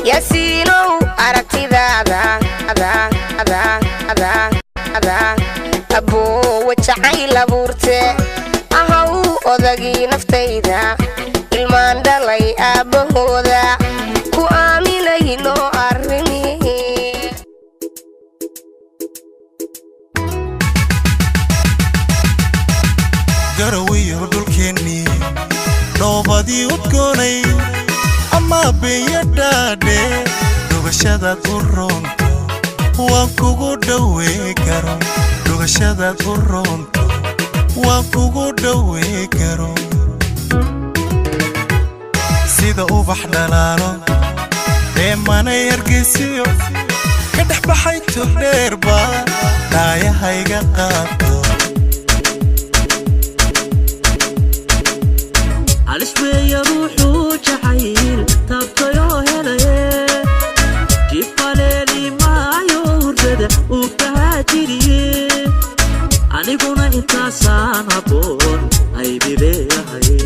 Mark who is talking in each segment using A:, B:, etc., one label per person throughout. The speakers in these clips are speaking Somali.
A: ياسينو أركتدادا أبو وجعيل أبورتي أهو أذقي نفتيدا ilmaan dhalay aabahooda ku aaminayno arrimihii
B: garawiyo dhulkeennii dhoobadii udgoonay ama biyadhaadhe dhugashadaad u roonto waan kugu dhawee karo dhugashadaad u roonto waan kugu dhawee karo sida ubax dhalaalo deemanay hargeysiyo ka dhex baxay togdheerba daayahayga qaato
C: alishweeya ruuxuu jacayl taabtayoo helaye jifaleeli maayo hurdada uu kahaajiriye aniguna intaasaan habboon ay bileeyahay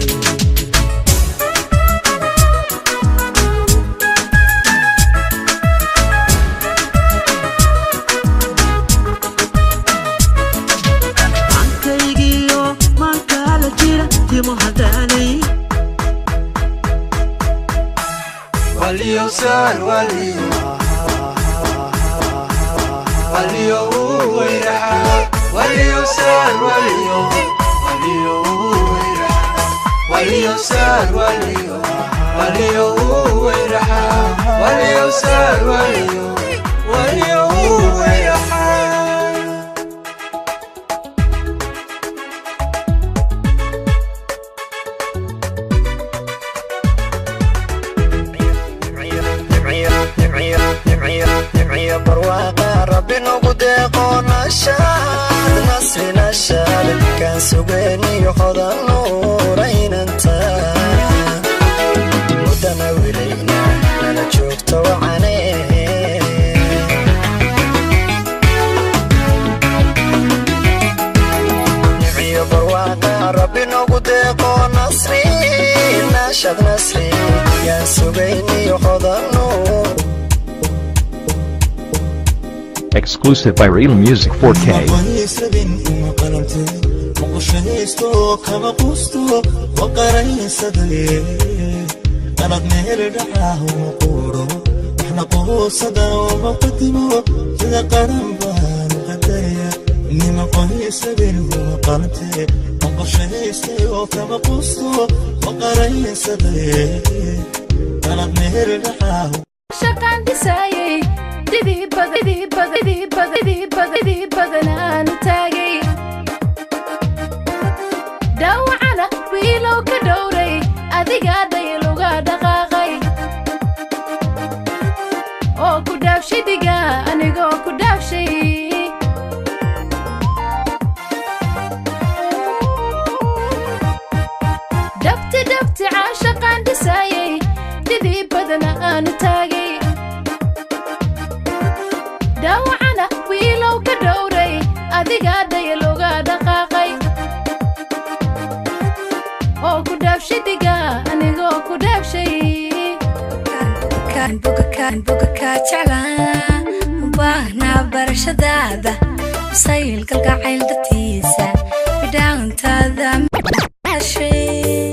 D: وليو سال وليو ويرحى وليو سال وليو سال وليو ويرحى وليو سال وليو ويرحى
E: برواقة ربي نقدقو نشاد نصري نشاد كان سوقيني يحضى النورين انت مدنا ولينا انا شفت وعنيه نعي برواقة ربي نقدقو نصري نشاد نصري كان سوقيني يحضى النور
F: Exclusive by Real Music 4K.
G: بدنا نتاجي دوعنا ويلو كدوري أذي قاعدة يلو قاعدة غاغي أو كدافشي دقا أنا قو كدافشي دبت عاشق عندي سايي دي بدنا نتاجي دوعنا ويلو كدوري أذي قاعدة يلو قاعدة غاغي أو كدافشي دقا أنا قو كدافشي كان بوكا جعلان وباهنا برشدادة وسيل كالقعيل دتيسة بداون تاذا ماشي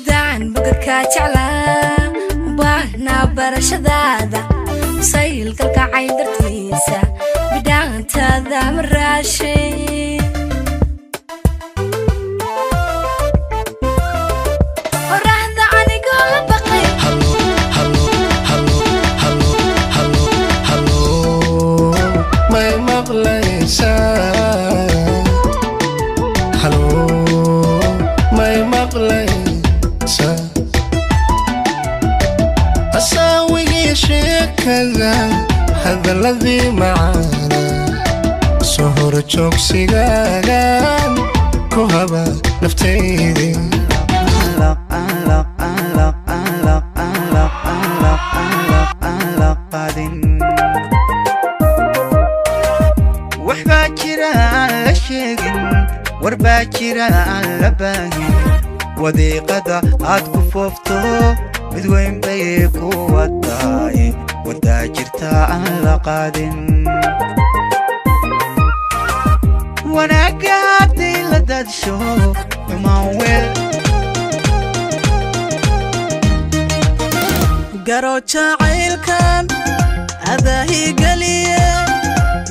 G: دعن بوكا جعلان وباهنا برشدادة وسيل كالقعيل دتيسة بداون تاذا مراشي
B: هذا الذي معانا سهر جوكسيغان كوهبا نفتيدي
E: وحباكرا على شيقن ورباكرا على باهي
H: wadiiqada aad ku foofto mid weyn bay ku wadaay wadaa jirtaa aan la qaadin wanaaga haddii la dadsho imaan weel
I: garo jacaylkan adahigeliye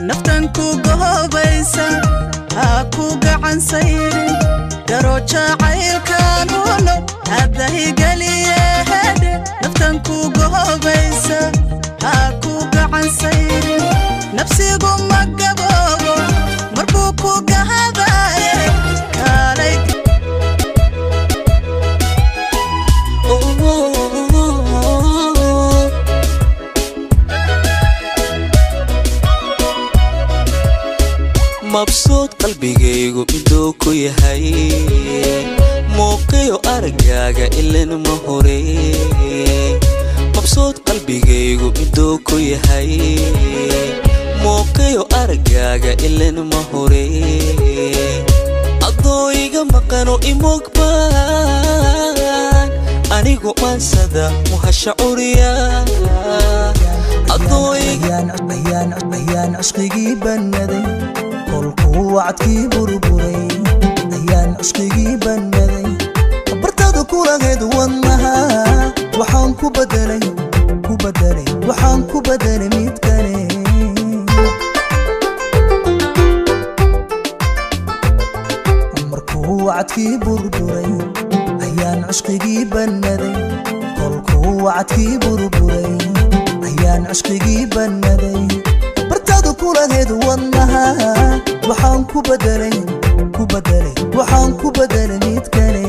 I: naftan ku gohobaysa ha ku gacan sayrin garo jacaylkan uno adahigeliye naftan ku gohobaysa ha ku gacan sayrin nafsigu ma gaboobo markuu ku gahadaye kaalay
C: mabsuud qalbigaygu miduu ku yahay muuqiyo aragaaga ilan ma hore mabsuud qalbigaygu miduu ku yahay muuqiyo aragaaga ilan ma hore adoo iga maqano imoogbaan anigu maansada muhasha curiya adoo
I: ayaan cusqigii bannaday kolkuu wacdkii burburay ayaan cusqigii bannaday bartada kulahayd wadnaha waxaan ku bedelay waxaan ku bedelay mid kale markuu wacdkii burburay ayaan cusqigii bannaday kolkuu wacdkii burburay ayaan cusqigii bannaday bartada kulahayd wadnaha waxaan ku bedelay waxaan ku bedelay mid kale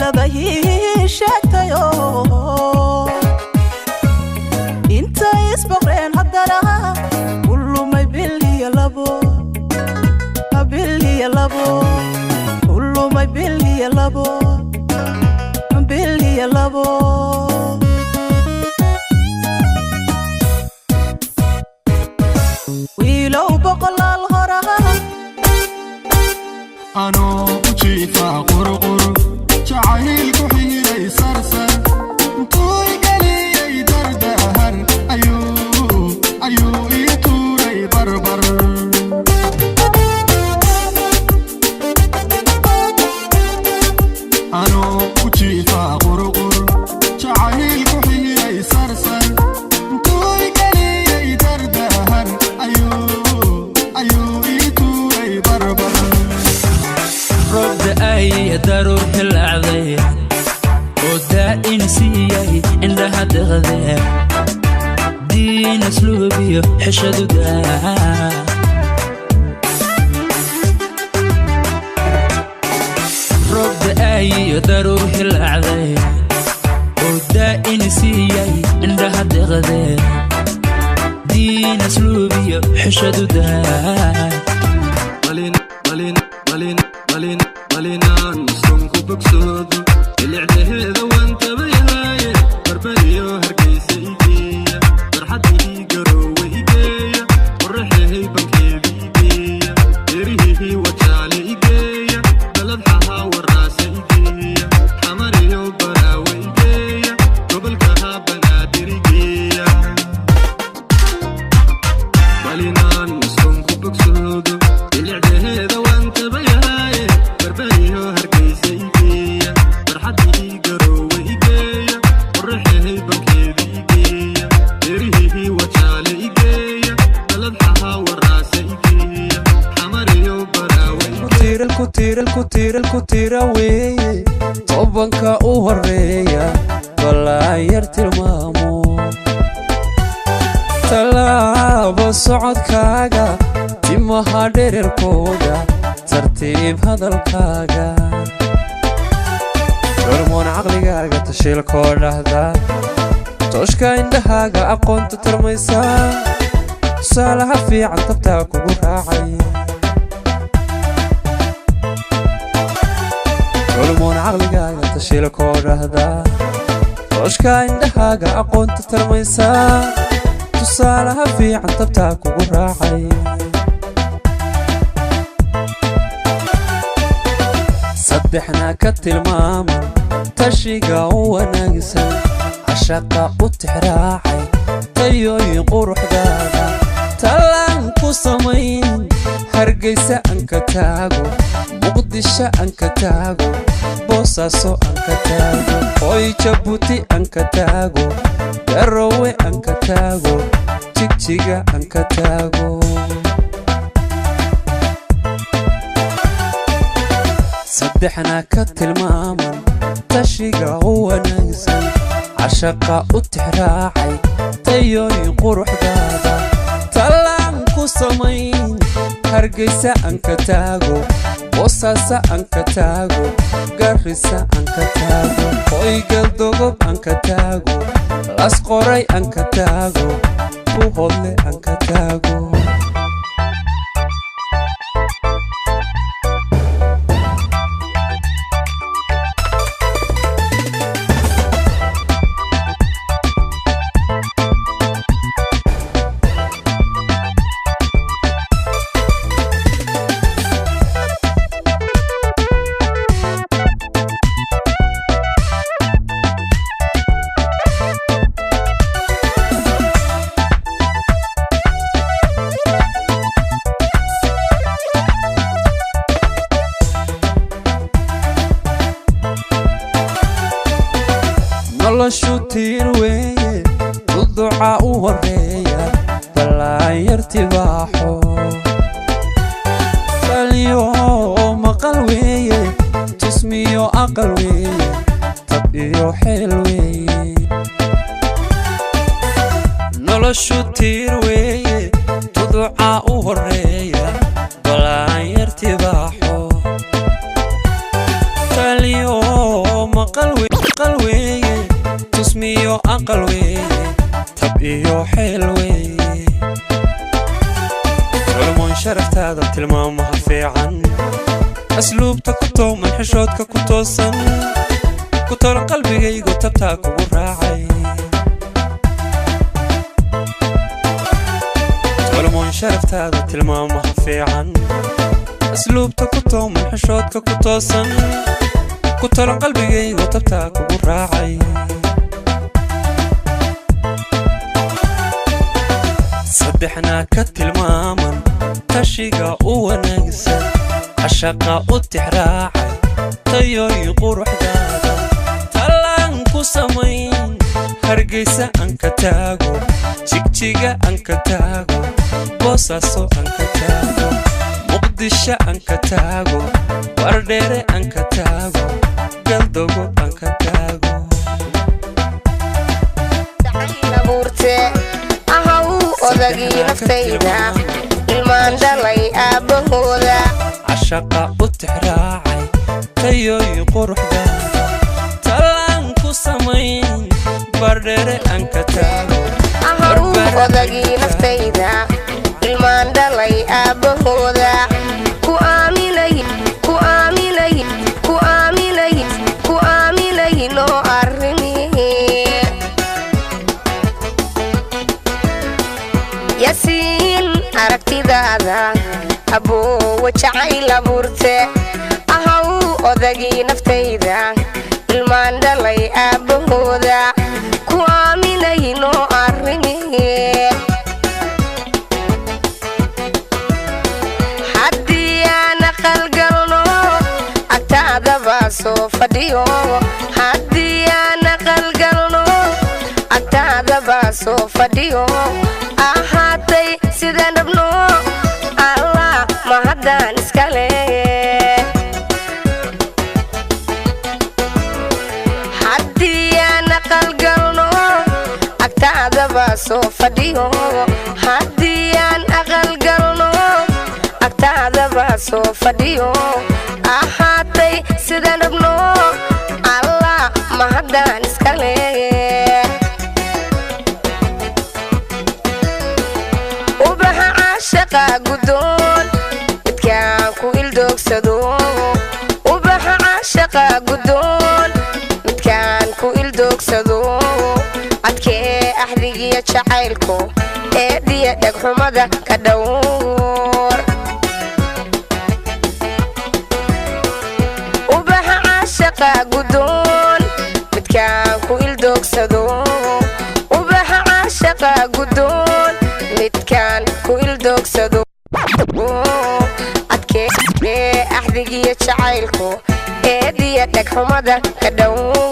I: labahii sheegtayo intay isboqreen haddana kulumay biliya labo kulumay biliya labo wiilow boqolaal horaha
B: anoo u jiifaa qurqur jacaylku xiilay sarsar intuu igeliyey dardahar ayuu ii tuuray barbar anoo u jiifaa qurqur jacaylku xiilay sarsar intuu igeliyey dardahar ayuu ii tuuray barbar
J: robda ay daruur hilacday oo daa'in siiyay indhaha deqde diin asluubiyo xishadu daa robda ay daruur hilacday oo daa'in siiyay indhaha deqde diin asluubiyo xishadu daa
B: malinaan sonku bogsoodo ilicdaheeda waan tabayhaaye barbariyo hargeysa igeeya farxadihii garoowe igeeya qorraxehay bankeeda igeeya erihihii wajaale igeeya baladxahaa waraasa igeeya xamariyo baraawe igeeya gobolkahaa banaadir igeeya malinaan sonku bogsoodo ilicdaheeda waan tabayhaaye barbariyo hargeysa igeeya farxadihii garoowe igeeya qorraxehay bankeeda igeeya erihihii wajaale igeeya baladxahaa waraasa igeeya xamariyo baraawe
K: ku tira weeye tobanka u horeeya balaayar tilmaamo tallaabo socodkaaga timaha dhererkooga tartiib hadalkaaga hormoon caqligaaga tashiilkoo dhahda tooshka indhahaaga aqoonta tarmaysa tusaalaha fiican tabtaa kugu raacaya hormoon caqligaaga tashiilkoo dhahda tooshka indhahaaga aqoonta tarmaysaa tusaalaha fiican tabtaa kugu raacay saddexna ka tilmaama tashiga u wanaagsan cashaqa u tixraacay tayooyin quruxdaada talaan ku samayn hargeysa aan ka taago muqdisho aan ka taago boosaaso aan ka taago hoy jabuuti aan ka taago garowe aan ka taago jigjiga aan ka taago saddexna ka tilmaaman tashiga u wanaagsan cashaqa u tixraacay tayooyin quruxdaada talaan ku samayn hargeysa aan ka taago boosaaso aan ka taago garisa aan ka taago hoy galdogob aan ka taago las qoray aan ka taago buhodle aan ka taago noloshu tiir weeye duduca u horeeya ballaan yartibaaxo taliyo maqal weeye tusmiyo aqal weeye tab iyo xeel weeye noloshu tiir weeye duduca u horeeya ballaan yartibaaxo taliyo maqal weeye tusmiyo aqal weeye tab iyo xeel weeye culmoon sharaftaada tilmaamaha fiican asluubta ku tooman xishoodka ku toosan ku tolo qalbigaygu tabtaa kugu raacay culmoon sharaftaada tilmaamaha fiican asluubta ku tooman xishoodka ku toosan ku tolo qalbigaygu tabtaa kugu raacay saddexna ka tilmaaman tashiga u wanaagsan cashaqa u tixraacay tayooyin quruxdaada talaan ku samayn hargeysa aan ka taago jigjiga aan ka taago boosaaso aan ka taago muqdisho aan ka taago wardheere aan ka taago galdogo aan ka taago
A: odagii naftayda ilmaan dhalay aabbahooda
K: cashaqa u tixraacay tayooyin quruxdaada talaan ku samayn bardheere aan ka taago
A: odagii naftayda ilmaan dhalay aabbahooda ku aaminay noo arrimihi yasiin aragtidaada aboowa jacayl abuurte ahaw odagii naftayda ilmaan dhalay aabbahooda ku aaminay noo arrimihi haddii aan aqalgalno agtaadaba soo fadhiyo haddii aan aqalgalno agtaadaba soo fadhiyo ahaatay sida nabno allah ma haddaan iska leeye haddii aan aqalgalno agtaadaba soo fadhiyo haddii aan aqalgalno agtaadaba soo fadhiyo ahaatay sida nabno allah ma haddaan iska leeye ubaxa caashaqa gudoon midkaan ku ildoogsado ubaxa caashaqa gudoon midkaan ku ildoogsado axdigiyo jacaylku eediya dhegxumada ka dhowr ubaxa caashaqa gudoon midkaan ku ildoogsado ubaxa caashaqa gudoon midkaan ku ildoogsado adkee axdigiyo jacaylku eediya dhegxumada ka dhowr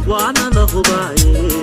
L: وانا لغباي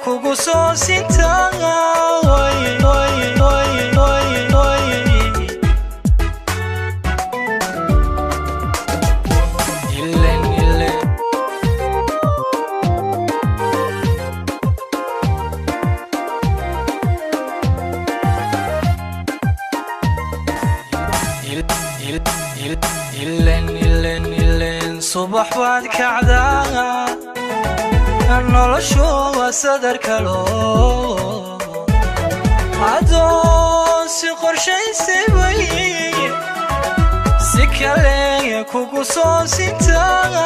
L: kugu soo sintaa subax baad kacdaa noloshu waa sadar kalo adoon si qorshaysay way si kale kugu soo sintaa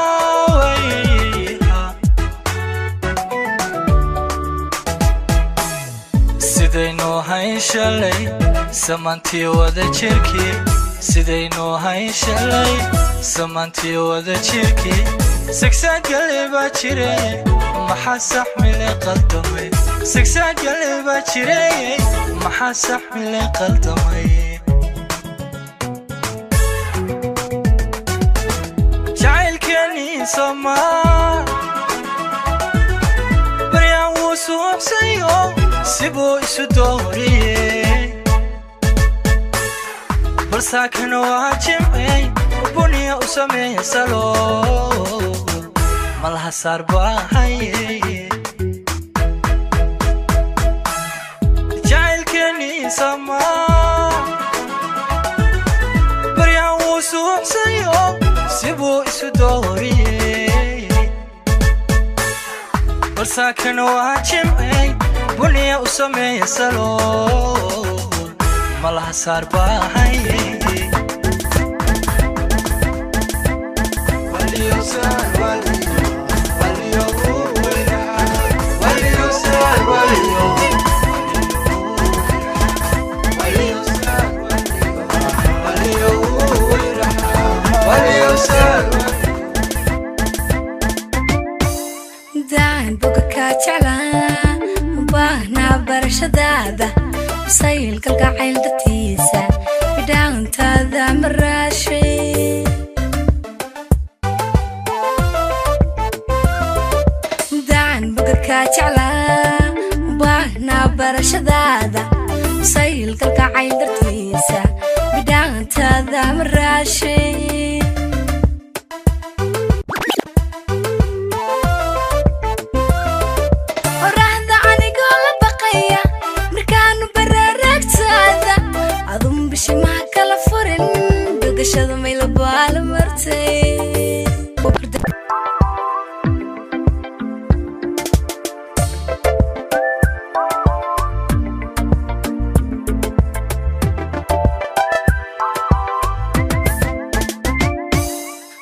L: sidaynu hayn shalay samantii wada jirkii sidaynu hayn shalay samantii wada jirkii sigsaad galay baa jiray maxaa saxmile qaldamay sigsaad galay baa jiray maxaa saxmile qaldamay jacaylkeeni samaa baryaan wuu suubsayo sibuu isu dooriyey balsaakan waa jimcey buniya u sameeya salo malaha saar baahaye jacaylkeeni samaa baryaan wuu suubsayo sibuu isu dooriyey balsaakan waa jimcey buniya u sameeya salo malaha saar baahaye
M: daan boga kaa jeclaa baahnaa barashadaada sayl kalgacayl dartiisa bidhaantaada maraashay daan boga kaa jeclaa baahnaa barashadaada sayl kalgacayl dartiisa bidhaantaada maraashay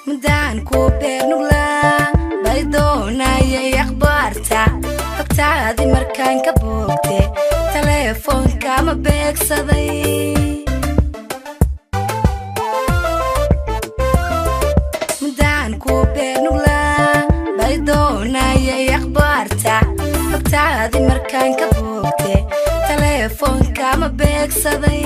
M: mudaan ku beernugla baydoonayay akhbaarta hogtaadii markaan ka boogte teleefoonka ma beegsaday mudaan ku beernugla baydoonayay akhbaarta hogtaadii markaan ka boogte teleefoonka ma beegsaday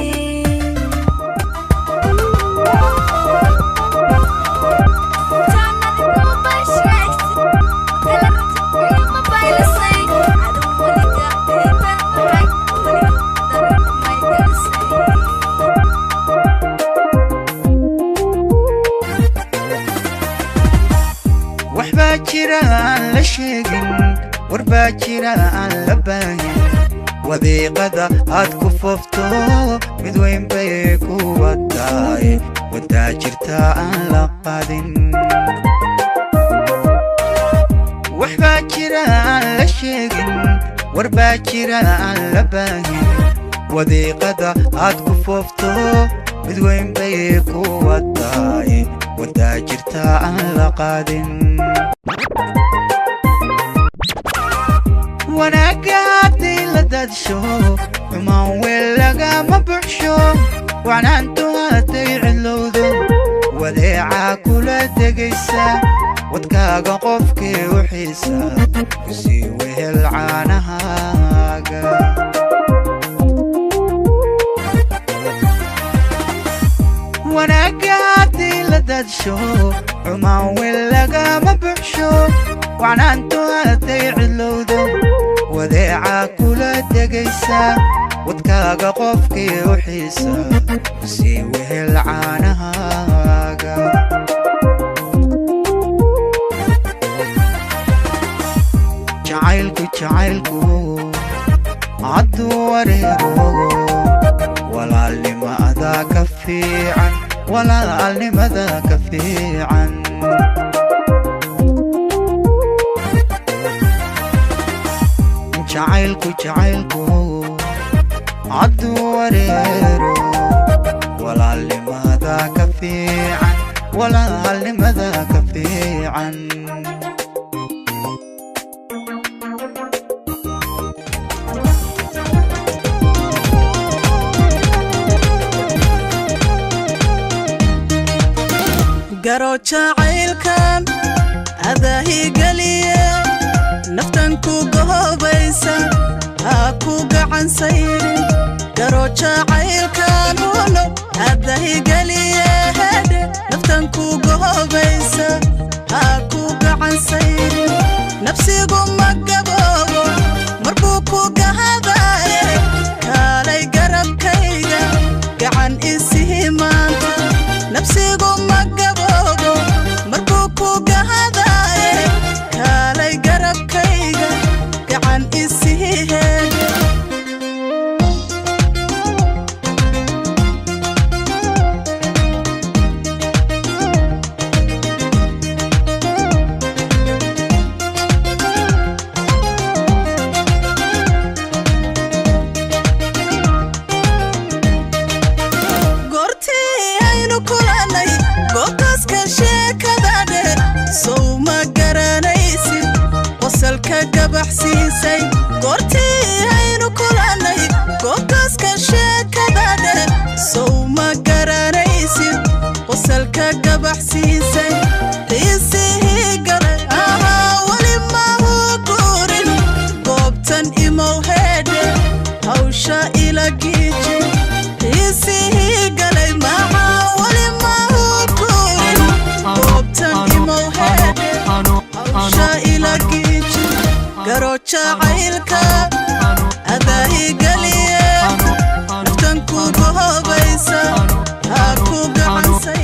H: waxbaa jira aan la sheegin warbaa jira aan la baahin wadiiqada aad ku foofto mid weyn bay ku wataay wadaa jirta aan la qaadin waxbaa jira aan la sheegin warbaa jira aan la baahin wadiiqada aad ku foofto mid weyn bay ku wataay wadaa jirta aan la qaadin wanaagga haddii la dadsho xumaan weel lagama buxsho wacnaantu hadday cidlowdo wadeecaa kula degaysa wadkaaga qofkii u xiisa kusii wehel caanahaaga wanaagga haddii la dadsho xumaan weel lagama buxsho wacnaantu hadday cidlowdo wadeeca kula degaysa wadkaaga qofkii u xiisa sii wehel caanahaaga jacaylku hadduu wareego walaalnimada ka fiican walaalnimada ka fiican jacaylku hadduu wareero walaalnimada ka fiican walaalnimada ka fiican
I: garo jacaylkan adahigeliye naftan ku gohobaysa ha ku gacan sayrin garo jacaylkan uno adahigeliye naftan ku gohobaysa ha ku gacan sayrin nafsigu magaboobo markuu ku gahadaye kaalay garabkayga gacan isihi maanta nafsigu magaboobo markuu ku gahadaye kaalay garabkayga gacan isihi gabaxsiisay goortii aynu kulanay goobtaaska sheekada dheer sow ma garanaysid qosalka gabaxsiisay qiisihii galay weli mahu guurin goobtan imow heedhe hawsha ila giiji qiisihii galay maha weli mahu guurin goobtan imow heedhe hawsha ila giiji garo jacaylka adahigeliye naftan ku gohobaysa ha ku gacansay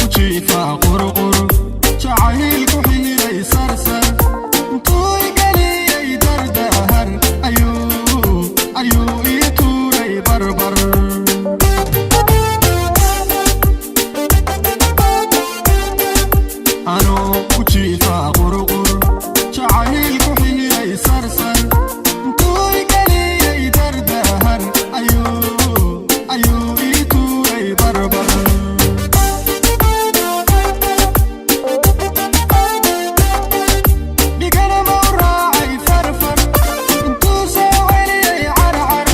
B: ujiifa qurqur jacaylku xililay sarsar intuu igeliyey dardahar ayuu ii tuuray barbar ujiifa qurqur jacaylku xililay sarsar intuu igeliyey dardahar ayuu ii tuuray barbar dhigana mau raacay farfar intuu soo celiyey carcar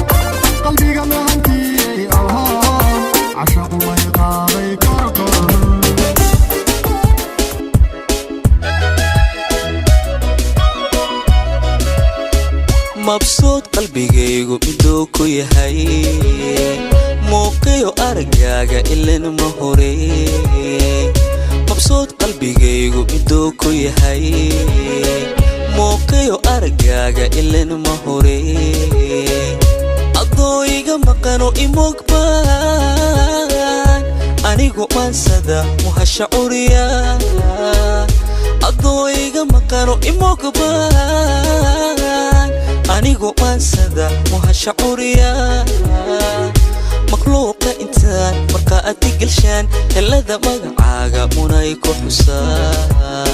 B: qalbiga mahantiyey cashaqu way qaaday korkor
C: mabsuud qalbigaygu miduu ku yahay muuqiyo aragaaga ilan ma hore mabsuud qalbigaygu miduu ku yahay muuqiyo aragaaga ilan ma hore adoo iga maqano imogbaan anigu maansada muhasha curiya adoo iga maqano imogbaan anigu maansada muhasha curiya makhluuqa intaan markaa aad igalshaan helada magacaaga munay ku xusaa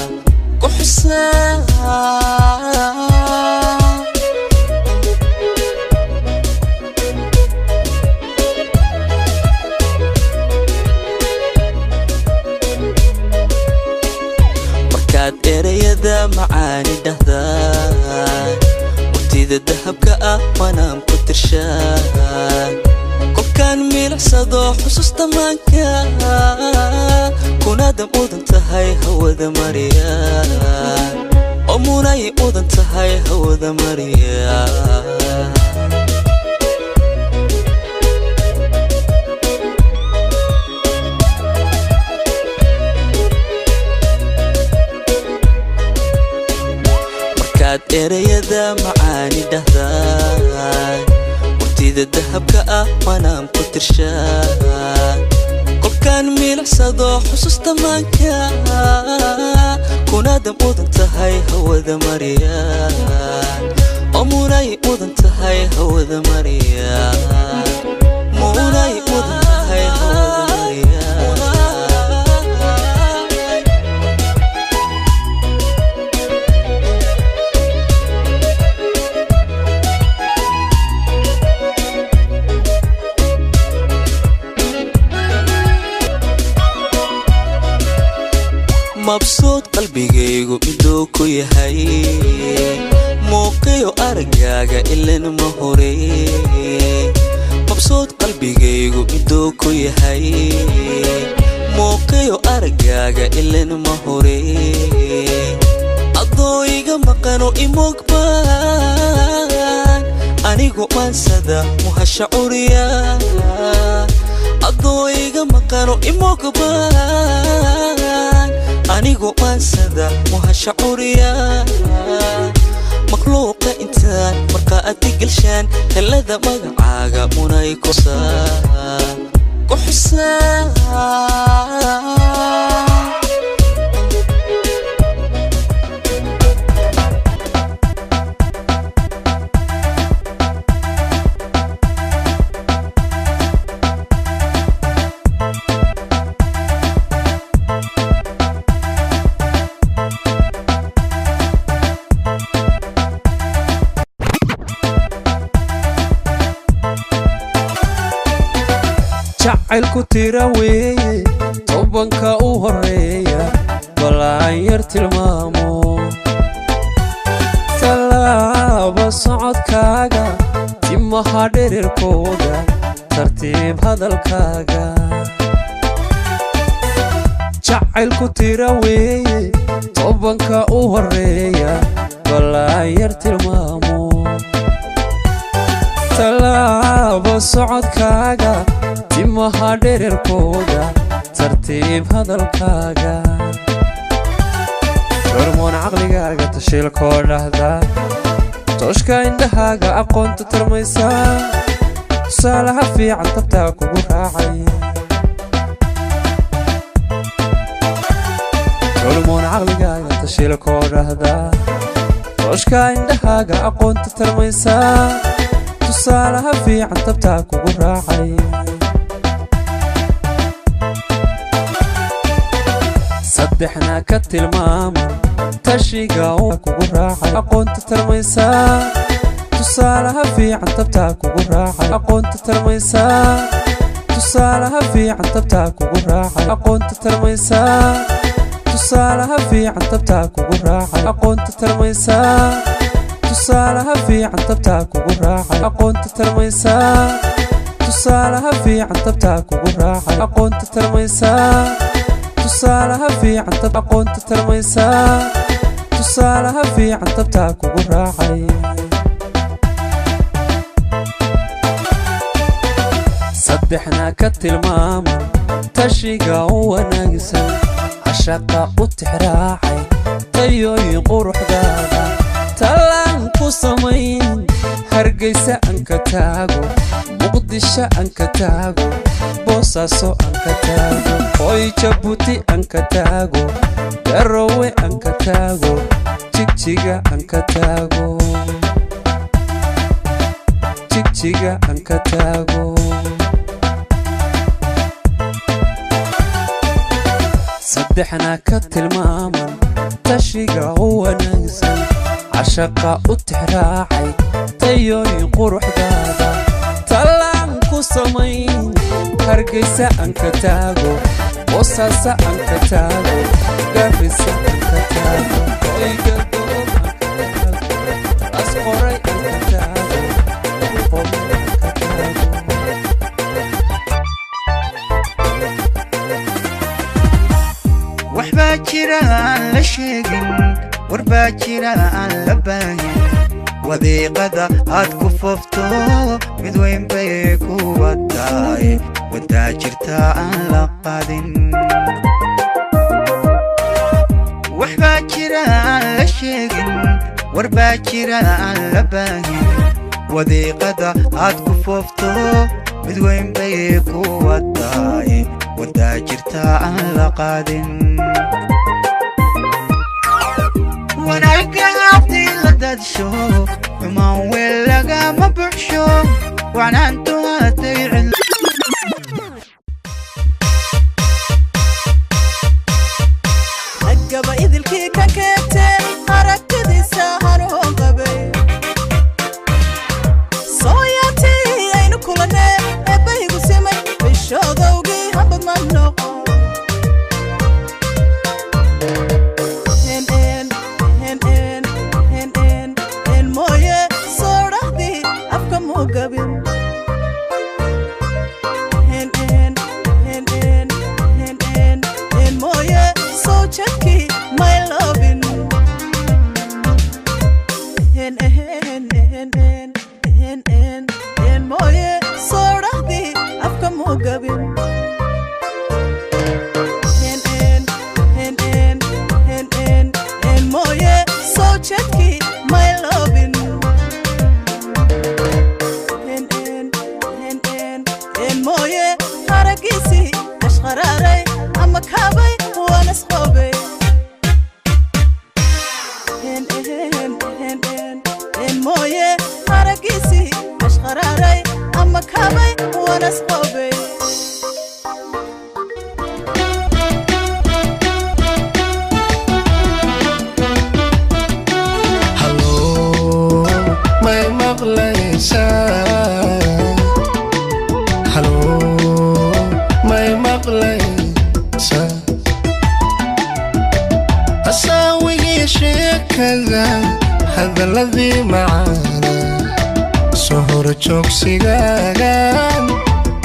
C: markaad ereyada macaani dhahdaan waqtida dahabka ah manaan ku tirshaan kolkaan milicsado xusuusta maanka kunaada mudan tahay hawada mariya oo munay mudan tahay hawada mariya markaad ereyada wada macaani dhahdaan waqtida dahabka ah manaan ku tirshaan qolkaan milicsado xusuusta maanka kunaada mudan tahay hawada mariyaan oo munay mudan tahay hawada mariyaan munay mudan tahay hawada mariyaan مبسوط qalbigaygu midoo ku yahay muuqiyo aragaaga ilan ma hore mabsuud qalbigaygu midoo ku yahay muuqiyo aragaaga ilan ma hore adoo iga maqano imogbaan anigu maansada muhashacuriya adoo iga maqano imogbaan anigu maansada muhashacuriya makhluuqa intaan markaa aad igalshaan helada magacaaga munay ku xusaa
K: jacaylku tira weeye tobanka u horeeya balaan yar tilmaamo tallaaba socodkaaga timaha dhererkooda tartiib hadalkaaga jacaylku tira weeye tobanka u horeeya balaan yar tilmaamo tallaaba socodkaaga timaha dhererkooda tartiib hadalkaaga hormoon caqligaaga tashiilkoo dhahda tooshka indhahaaga aqoonta tarmaysa tusaalaha fiican tabtaa kugu raacaya hormoon caqligaaga tashiilkoo dhahda tooshka indhahaaga aqoonta tarmaysa tusaalaha fiican tabtaa kugu raacaya saddexna ka tilmaama tashiga kugu raacay aqoonta tarmaysa tusaalaha fiican tabtaa kugu raacay aqoonta tarmaysa tusaalaha fiican tabtaa kugu raacay aqoonta tarmaysa tusaalaha fiican tabtaa kugu raacay aqoonta tarmaysa tusaalaha fiican tabtaa kugu raacay aqoonta tarmaysa tusaalaha fiican tabtaa kugu raacay aqoonta tarmaysa tusaalaha fiican tab aqoonta tarmaysa tusaalaha fiican tabtaa kugu raacay saddexna ka tilmaama tashiga u wanaagsan cashaqa u tixraacay tayooyin quruxdaada talaan ku samayn hargeysa aan ka taago muqdisho aan ka taago boosaaso aan ka taago hoy jabuuti aan ka taago garowe aan ka taago jigjiga aan ka taago jigjiga aan ka taago saddexna ka tilmaaman tashiga u wanaagsan cashaqa u tixraacay tayooyin quruxdaada talaan ku samayn hargeysa aan ka taago boosaaso aan ka taago gaarisa aan ka taago hoygadoob aan ka taago asqoray aan ka taago qob aan ka taago
H: waxbaa jira aan la sheegin warbaa jira aan la baahin wadiiqada aad ku foofto mid weyn bay ku wadaay wadaa jirta aan la qaadin waxbaa jira aan la sheegin warbaa jira aan la baahin wadiiqada aad ku foofto mid weyn bay ku wadaay wadaa jirta aan la qaadin wanaaga abdi la dadsho imaan weel lagama buxsho wanaantu haday cil
I: gaba idilkii ka keentee aragtidiisa hanuun qabay sooyaatii aynu kulanee eebbaygu simay bishoodowgii hambad ma noqo hen mooye soo dhahdii afka muu gabin mooye soo jadkii my lovin mooye soo dhahdii afka muu gabin mooye soo jadkii my lovin mooye haragiisii ashqaraaray ama kaabay wanas qoobay mooye haragiisii ashqaraaray ama kaabay wanas qoobay
N: may maqlaysaa may maqlaysaa asaawigii sheekada hadalladii macaana soo horo joogsigaagan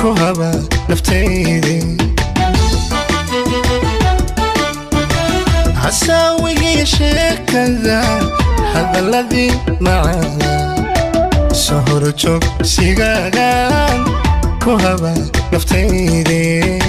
N: ku haba naftaydii asaawigii sheekada hadalladii macaana soo horo joogsigaagan ku haba naftaydii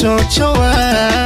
N: soo jawaab